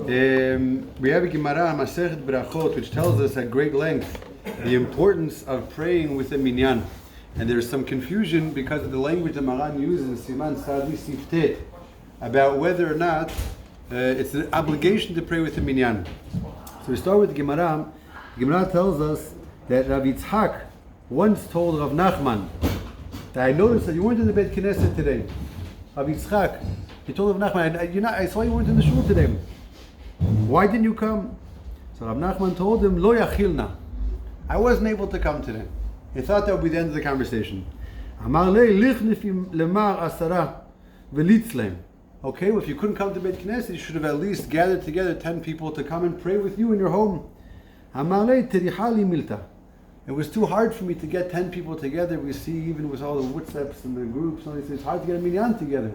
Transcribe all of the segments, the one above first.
We have a Gemara, Masechet Berachot, which tells us at great length the importance of praying with a Minyan. And there's some confusion because of the language that Maran uses in Siman Sadi Siftet about whether or not it's an obligation to pray with a Minyan. So we start with the Gemara. The Gemara tells us that Rav Yitzhak once told Rav Nachman that I noticed that you weren't in the Beit Knesset today. Rav Yitzhak, he told Rav Nachman, I saw you weren't in the shul today. Why didn't you come? So Rav Nachman told him, Lo yachilna. I wasn't able to come today. He thought that would be the end of the conversation. Amar le lichnifim lemar asara velitzlem. Okay, well, if you couldn't come to Beit Knesset, you should have at least gathered together 10 people to come and pray with you in your home. Amar le terihali milta. It was too hard for me to get 10 people together. We see even with all the WhatsApps and the groups, it's hard to get a minyan together.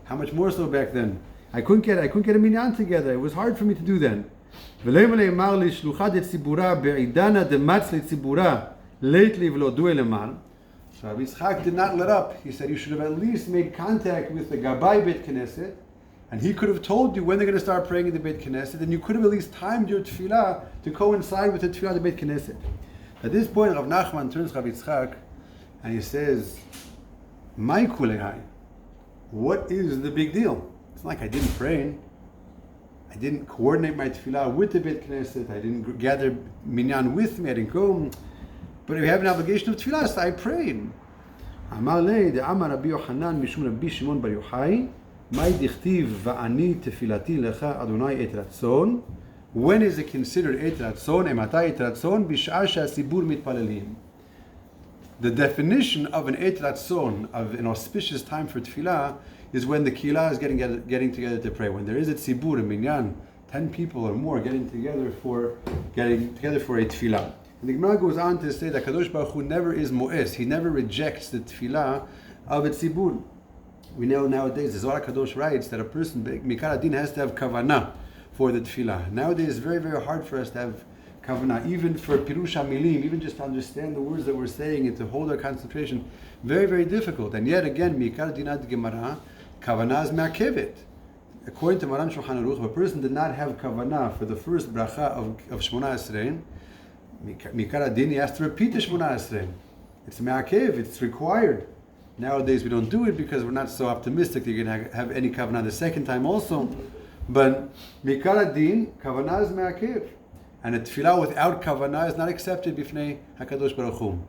How much more so back then? I couldn't get a minyan together. It was hard for me to do that. So Rabbi Yitzchak did not let up. He said you should have at least made contact with the Gabbai Beit Knesset, and he could have told you when they're going to start praying in the Beit Knesset, and you could have at least timed your tefillah to coincide with the tefillah of the Beit Knesset. At this point, Rav Nachman turns to Rabbi Yitzchak and he says, "My kulehai, what is the big deal? It's not like I didn't pray. I didn't coordinate my tefillah with the Beit Knesset. I didn't gather minyan with me. I didn't go. But we have an obligation of tefillah, so I prayed." Amar le de Amar Rabbi Yochanan mishum Rabbi Shimon bar Yochai, Mai dichtiv va'ani tefilati lecha Adonai et ratzon. When is it considered et ratzon? Ematai et ratzon b'sha'ah she'atzibur mitpalelim. The definition of an et ratzon, of an auspicious time for tefillah, is when the kila is getting together to pray. When there is a tzibur, a minyan, 10 people or more getting together for a tefillah. And the Gemara goes on to say that Kadosh Baruch Hu never is mo'es. He never rejects the tefillah of a tzibur. We know nowadays, the Zohar Kadosh writes that a person, mikar adin, has to have kavanah for the tefillah. Nowadays, it's very, very hard for us to have kavanah, even for pirush milim, even just to understand the words that we're saying and to hold our concentration. Very, very difficult. And yet again, mikar dinat Gemara, kavanah is ma'akevet. According to Maran Shulchan Aruch, if a person did not have kavanah for the first bracha of Shmona Esrei, mikar adin, he has to repeat the Shmona Esrei. It's ma'akev, it's required. Nowadays we don't do it because we're not so optimistic that you're going to have any kavanah the second time also. But mikar adin, kavanah is ma'akev. And a tefillah without kavanah is not accepted b'fnei HaKadosh Baruch Hu.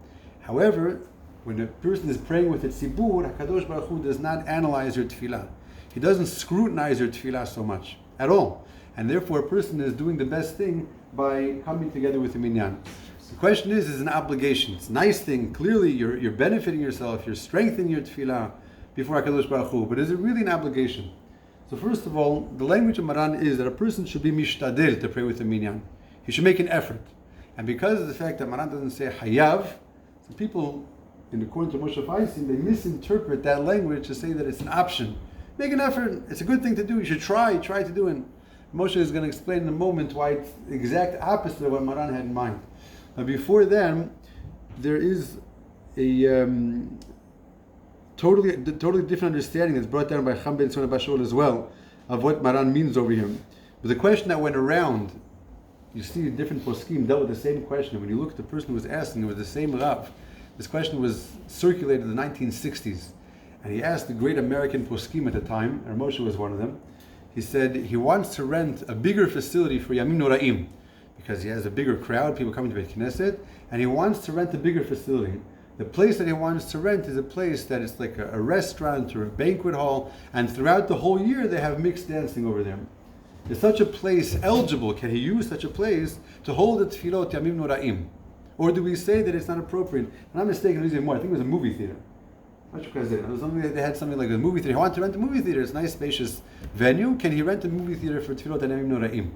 However, when a person is praying with a tzibur, HaKadosh Baruch Hu does not analyze your tefillah. He doesn't scrutinize your tefillah so much, at all. And therefore a person is doing the best thing by coming together with a minyan. The question is an obligation. It's a nice thing. Clearly you're benefiting yourself, you're strengthening your tefillah before HaKadosh Baruch Hu. But is it really an obligation? So first of all, the language of Maran is that a person should be mishtadel to pray with a minyan. He should make an effort. And because of the fact that Maran doesn't say hayav, some people, according to Moshe Feinstein, they misinterpret that language to say that it's an option. Make an effort. It's a good thing to do. You should try to do it. Moshe is going to explain in a moment why it's the exact opposite of what Maran had in mind. Now before then, there is a totally different understanding that's brought down by Avichai Bensoussan as well of what Maran means over here. But the question that went around, you see different poskim dealt with the same question. When you look at the person who was asking, it was the same Rav. This question was circulated in the 1960s. And he asked the great American poskim at the time, and Moshe was one of them. He said he wants to rent a bigger facility for Yamim Noraim because he has a bigger crowd, people coming to Beit Knesset, and he wants to rent a bigger facility. The place that he wants to rent is a place that is like a restaurant or a banquet hall, and throughout the whole year they have mixed dancing over there. Is such a place eligible? Can he use such a place to hold the tefillot Yamim Noraim? Or do we say that it's not appropriate? And I'm mistaken, I think it was a movie theater. It was something that they had something like a movie theater. He wanted to rent a movie theater. It's a nice, spacious venue. Can he rent a movie theater for tefillot Yamim Noraim?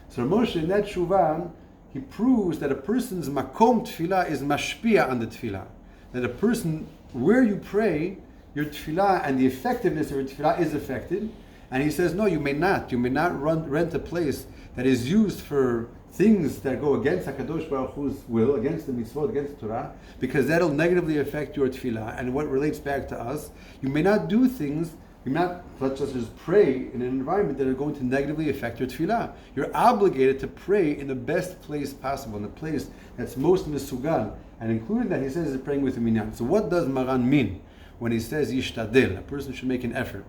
So Moshe, in that shuvah, he proves that a person's makom tefillah is mashpia on the tefillah. That a person, where you pray, your tefillah and the effectiveness of your tefillah is affected. And he says, no, you may not. You may not rent a place that is used for things that go against HaKadosh Baruch Hu's will, against the mitzvot, against the Torah, because that'll negatively affect your tefillah. And what relates back to us, you may not do things You're not let's just pray in an environment that are going to negatively affect your tefillah. You're obligated to pray in the best place possible, in the place that's most mesugal. And including that, he says is praying with a minyan. So what does Maran mean when he says yishtadel? A person should make an effort.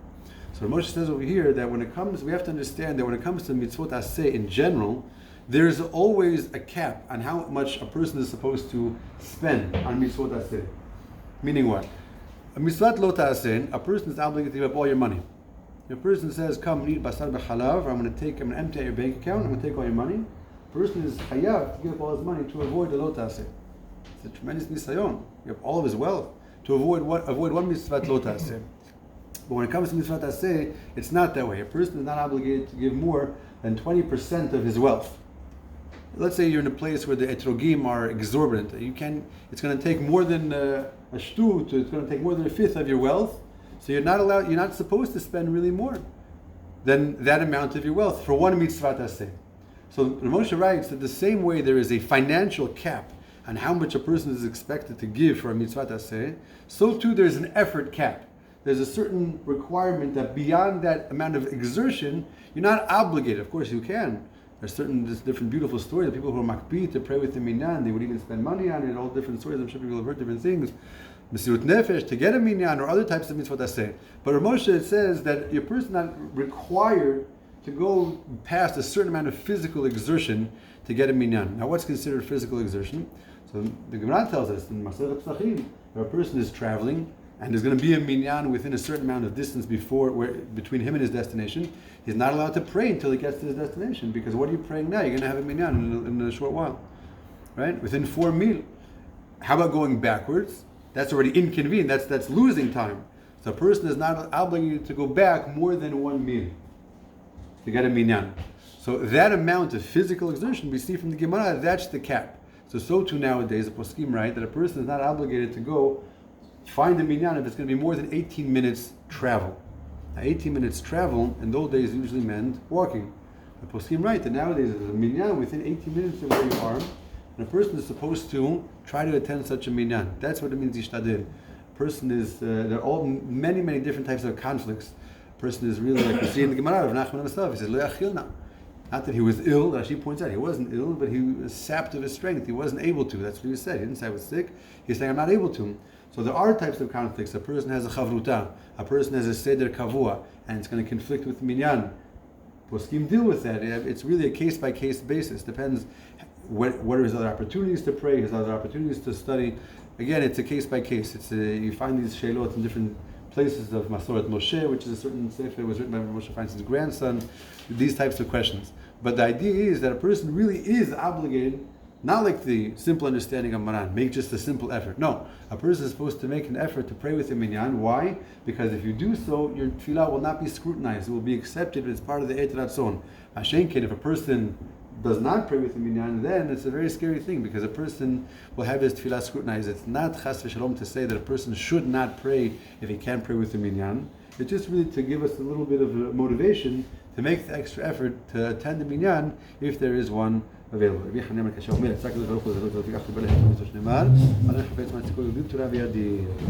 So Moshe says over here that when it comes, we have to understand that when it comes to mitzvot aseh in general, there's always a cap on how much a person is supposed to spend on mitzvot aseh. Meaning what? A mitzvot lo ta'aseh, a person is obligated to give up all your money. If a person says, come eat basar b'chalav, or I'm going to empty out your bank account, I'm going to take all your money, a person is chayav to give up all his money to avoid the lo ta'aseh. It's a tremendous nisayon. You have all of his wealth to avoid one mitzvot lo ta'aseh. But when it comes to mitzvot aseh, it's not that way. A person is not obligated to give more than 20% of his wealth. Let's say you're in a place where the etrogim are exorbitant. It's going to take more than a shtut, it's going to take more than a fifth of your wealth. So you're not supposed to spend really more than that amount of your wealth for one mitzvot aseh. So Moshe writes that the same way there is a financial cap on how much a person is expected to give for a mitzvot aseh, so too there's an effort cap. There's a certain requirement that beyond that amount of exertion, you're not obligated. Of course you can. There's different beautiful stories of people who are makpid to pray with the minyan. They would even spend money on it, all different stories. I'm sure people have heard different things. Mesirut nefesh, to get a minyan, or other types of mitzvot aseh. But Moshe says that your person is not required to go past a certain amount of physical exertion to get a minyan. Now what's considered physical exertion? So the Gemara tells us in Masechet Pesachim, if a person is traveling, and there's going to be a minyan within a certain amount of distance between him and his destination, he's not allowed to pray until he gets to his destination. Because what are you praying now? You're going to have a minyan in a short while, right? Within 4 mil. How about going backwards? That's already inconvenient. That's losing time. So a person is not obligated to go back more than 1 mil to get a minyan. So that amount of physical exertion we see from the Gemara, that's the cap. So too nowadays, the poskim write that a person is not obligated to go find a minyan if it's going to be more than 18 minutes travel. Now 18 minutes travel in those days usually meant walking. The poskim write that nowadays there's a minyan within 18 minutes of where you are, and a person is supposed to try to attend such a minyan. That's what it means yishtadil. A person is, there are all many different types of conflicts. A person is really, like we see in the Gemara of Nachman himself, he says, lo yachilna. Not that he was ill, as she points out, he wasn't ill, but he was sapped of his strength. He wasn't able to. That's what he said. He didn't say I was sick. He's saying I'm not able to. So there are types of conflicts. A person has a chavruta, a person has a seder kavua, and it's going to conflict with minyan. Poskim deal with that. It's really a case-by-case basis. Depends what are his other opportunities to pray, his other opportunities to study. Again, it's a case-by-case. You find these sheilot in different places of Masoret Moshe, which is a certain sefer, was written by Moshe Feinstein's grandson, these types of questions. But the idea is that a person really is obligated, not like the simple understanding of Maran, make just a simple effort. No, a person is supposed to make an effort to pray with the minyan. Why? Because if you do so, your tefillah will not be scrutinized. It will be accepted as part of the Et Ratzon. Mashenkin, if a person does not pray with the minyan, then it's a very scary thing, because a person will have his tefillah scrutinized. It's not chas v'shalom to say that a person should not pray if he can't pray with the minyan. It's just really to give us a little bit of motivation to make the extra effort to attend the minyan if there is one available.